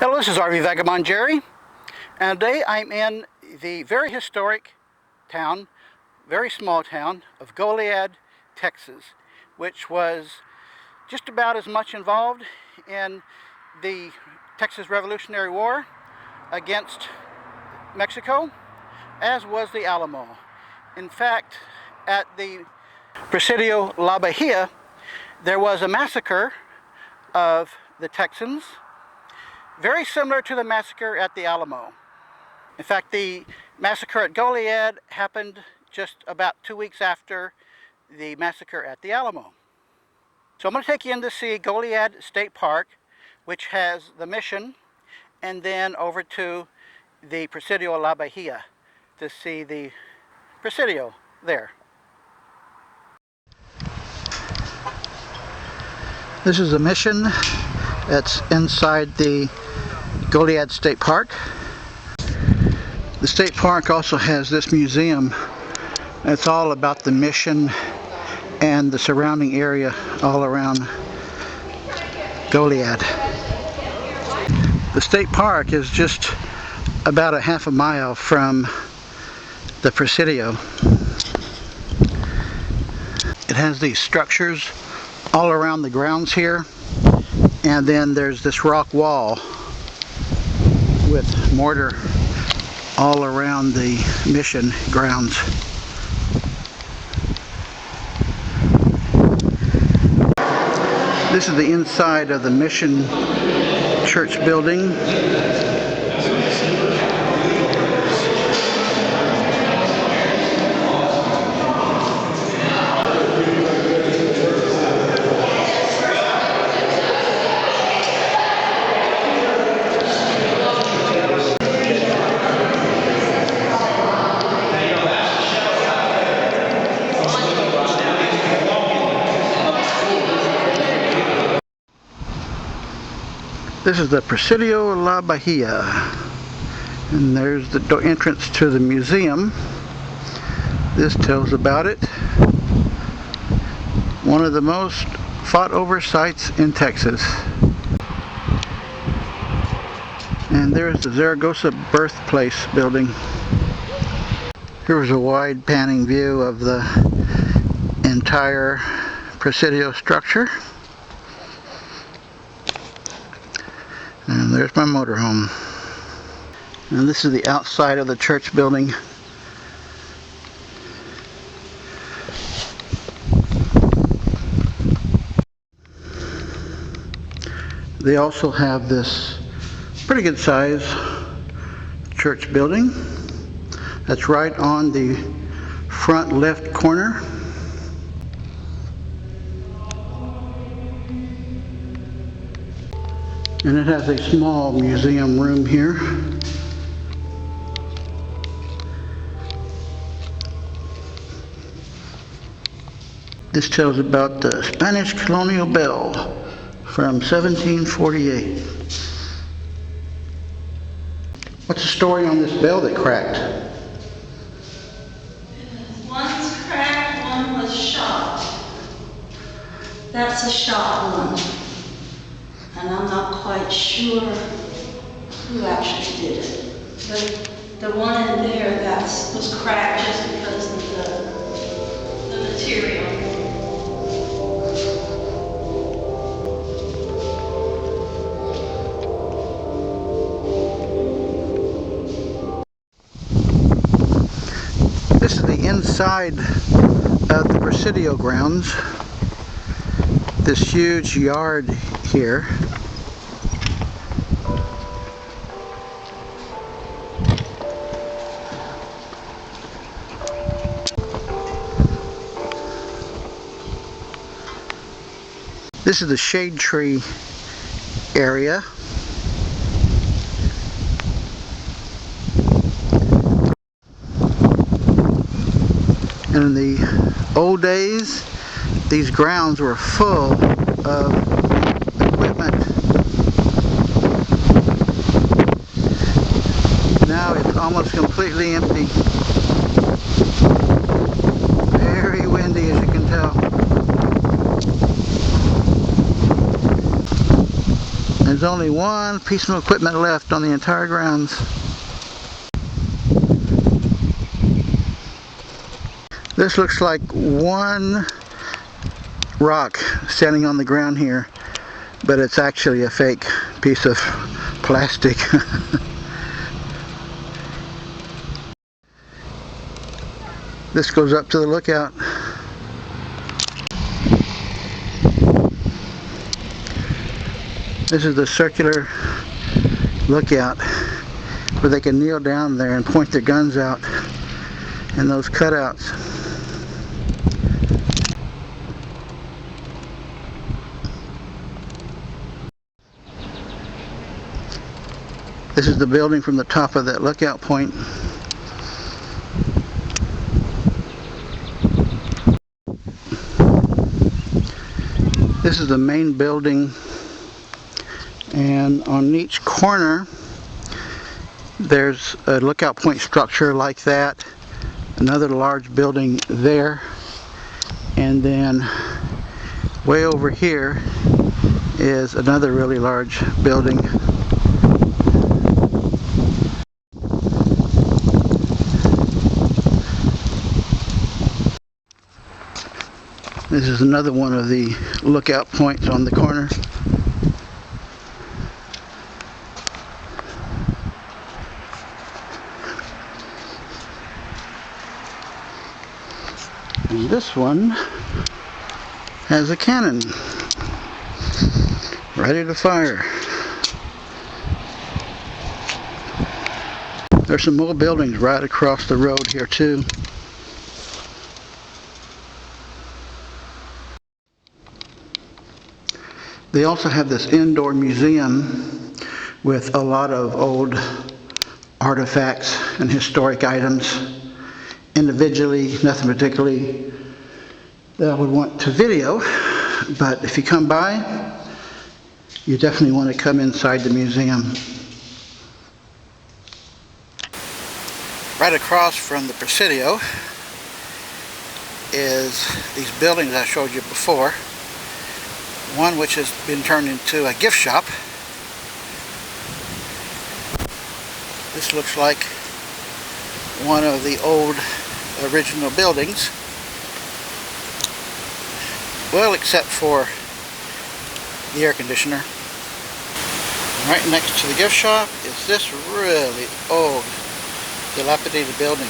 Hello, this is RV Vagabond Jerry, and today I'm in the very historic town, very small town of Goliad, Texas, which was just about as much involved in the Texas Revolutionary War against Mexico as was the Alamo. In fact, at the Presidio La Bahia, there was a massacre of the Texans, very similar to the massacre at the Alamo. In fact, the massacre at Goliad happened just about 2 weeks after the massacre at the Alamo. So I'm going to take you in to see Goliad State Park, which has the mission, and then over to the Presidio La Bahia to see the Presidio there. This is a mission that's inside the Goliad State Park. The state park also has this museum. It's all about the mission and the surrounding area all around Goliad. The state park is just about a half a mile from the Presidio. It has these structures all around the grounds here, and then there's this rock wall with mortar all around the mission grounds. This is the inside of the mission church building. This is the Presidio La Bahia, and there's the entrance to the museum. This tells about it. One of the most fought over sites in Texas. And there's the Zaragoza Birthplace building. Here's a wide panning view of the entire Presidio structure. And there's my motorhome. And this is the outside of the church building. They also have this pretty good size church building that's right on the front left corner. And it has a small museum room here. This tells about the Spanish colonial bell from 1748. What's the story on this bell that cracked? One's cracked, one was shot. That's a shot one. And I'm not quite sure who actually did it. But the one in there that was cracked just because of the material. This is the inside of the Presidio grounds. This huge yard here. This is the shade tree area. And in the old days, these grounds were full of equipment. Now it's almost completely empty. Very windy, as you can tell. There's only one piece of equipment left on the entire grounds. This looks like one rock standing on the ground here, but it's actually a fake piece of plastic. This goes up to the lookout. This is the circular lookout where they can kneel down there and point their guns out, and those cutouts. This is the building from the top of that lookout point. This is the main building, and on each corner there's a lookout point structure like that, another large building there, and then way over here is another really large building. This is another one of the lookout points on the corner. And this one has a cannon ready to fire. There's some more buildings right across the road here too. They also have this indoor museum with a lot of old artifacts and historic items. Individually, nothing particularly that I would want to video, but if you come by, you definitely want to come inside the museum. Right across from the Presidio is these buildings I showed you before. One which has been turned into a gift shop. This looks like one of the old original buildings. Well, except for the air conditioner. And right next to the gift shop is this really old, dilapidated building.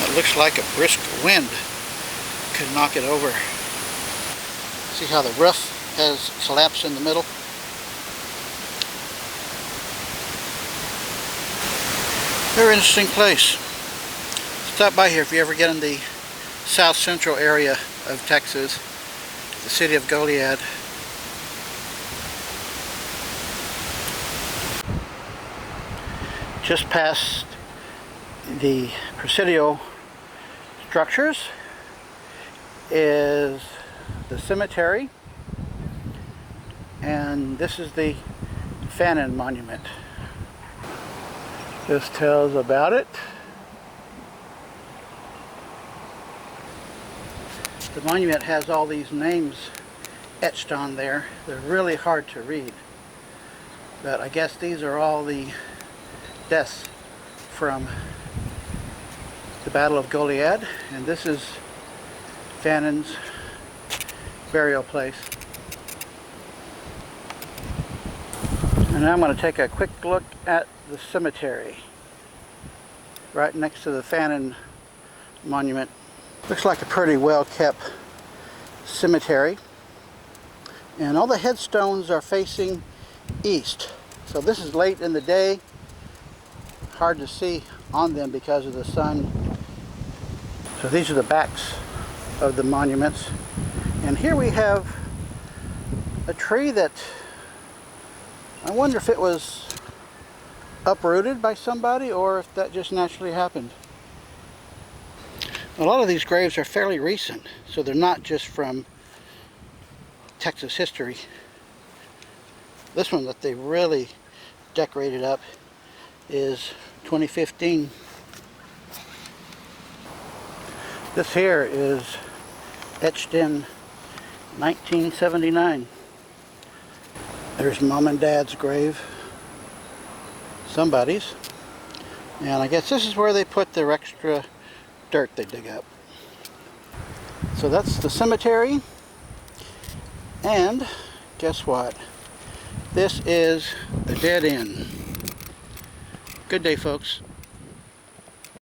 It looks like a brisk wind could knock it over. See how the roof has collapsed in the middle? Very interesting place. Stop by here if you ever get in the south central area of Texas, the city of Goliad. Just past the Presidio structures is the cemetery, and this is the Fannin Monument. This tells about it. The monument has all these names etched on there. They're really hard to read, but I guess these are all the deaths from the Battle of Goliad, and this is Fannin's burial place. And now I'm going to take a quick look at the cemetery right next to the Fannin Monument. Looks like a pretty well kept cemetery, and all the headstones are facing east. So this is late in the day, hard to see on them because of the sun. So these are the backs of the monuments. And here we have a tree that I wonder if it was uprooted by somebody or if that just naturally happened. A lot of these graves are fairly recent, so they're not just from Texas history. This one that they really decorated up is 2015. This here is etched in 1979. There's Mom and Dad's grave. Somebody's. And I guess this is where they put their extra dirt they dig up. So that's the cemetery. And guess what? This is the dead end. Good day, folks.